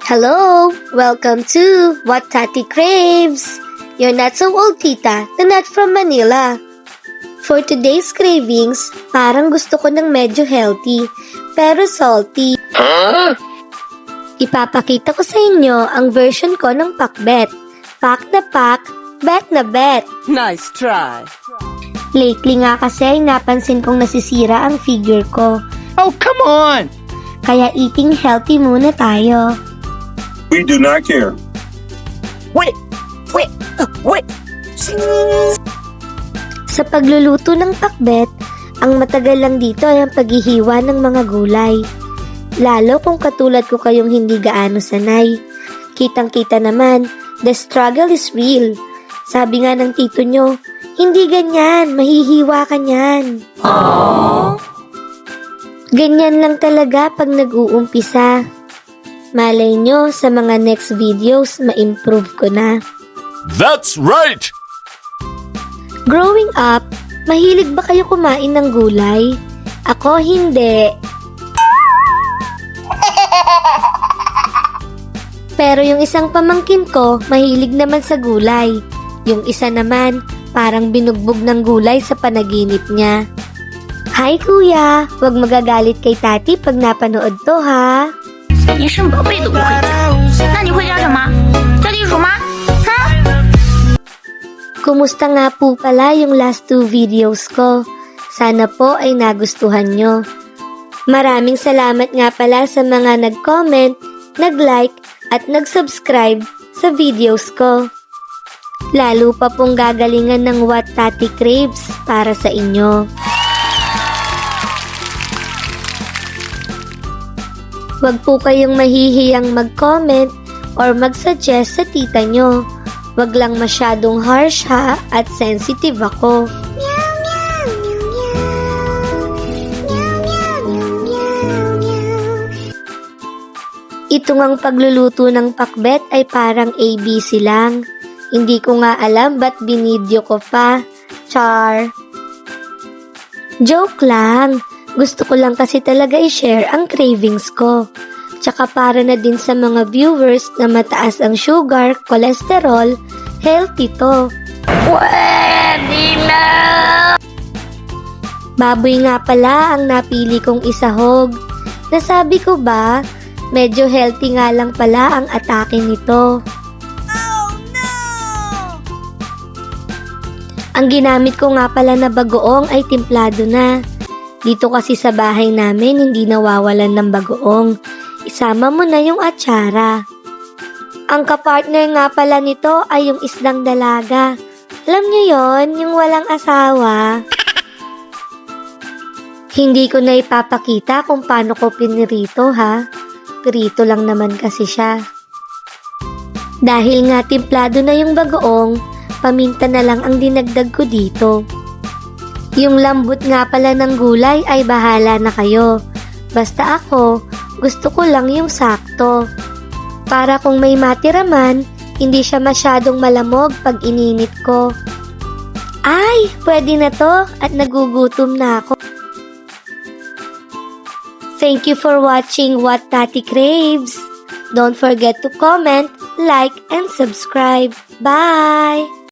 Hello! Welcome to What Tati Craves! You're not so old, tita, na not from Manila. For today's cravings, parang gusto ko ng medyo healthy, pero salty. Ipapakita ko sa inyo ang version ko ng pakbet. Pak na pak, bet na bet. Nice try. Lately nga kasi napansin kong nasisira ang figure ko. Oh, come on! Kaya eating healthy muna tayo. We do not care. Wait. Sa pagluluto ng pakbet, ang matagal lang dito ay ang paghihiwa ng mga gulay. Lalo kung katulad ko kayong hindi gaano sanay. Kitang-kita naman, the struggle is real. Sabi nga ng tito nyo, hindi ganyan, mahihiwa ka niyan. Ganyan lang talaga pag nag-uumpisa. Malay nyo, sa mga next videos, ma-improve ko na. That's right! Growing up, mahilig ba kayo kumain ng gulay? Ako hindi. Pero yung isang pamangkin ko, mahilig naman sa gulay. Yung isa naman, parang binugbog ng gulay sa panaginip niya. Hi kuya, huwag magagalit kay tati pag napanood to ha. 连生宝贝都不会教，那你会教什么？教地鼠吗？哼！ Kumusta nga po pala yung last 2 videos ko? Sana po ay nagustuhan nyo. Maraming salamat nga pala sa mga nag-comment, nag-like, at nag-subscribe sa videos ko. Lalo pa pong gagalingan ng What Tati Craves para sa inyo. Huwag po kayong mahihiyang mag-comment or mag-suggest sa tita nyo. Huwag lang masyadong harsh ha at sensitive ako. Ito ngang pagluluto ng pakbet ay parang ABC lang. Hindi ko nga alam ba't binidyo ko pa. Char! Joke lang! Gusto ko lang kasi talaga i-share ang cravings ko. Tsaka para na din sa mga viewers na mataas ang sugar, cholesterol, healthy to. Pwede na! Baboy nga pala ang napili kong isahog. Nasabi ko ba, medyo healthy nga lang pala ang atake nito. Ang ginamit ko nga pala na bagoong ay timplado na. Dito kasi sa bahay namin hindi nawawalan ng bagoong. Isama mo na yung atsara. Ang kapartner nga pala nito ay yung isdang dalaga. Alam niyo yon, yung walang asawa. Hindi ko na ipapakita kung paano ko pinirito ha. Pirito lang naman kasi siya. Dahil nga timplado na yung bagoong, paminta na lang ang dinagdag ko dito. Yung lambot nga pala ng gulay ay bahala na kayo. Basta ako, gusto ko lang yung sakto. Para kung may matira man, hindi siya masyadong malamog pag ininit ko. Ay, pwede na to at nagugutom na ako. Thank you for watching What Tati Craves. Don't forget to comment, like, and subscribe. Bye!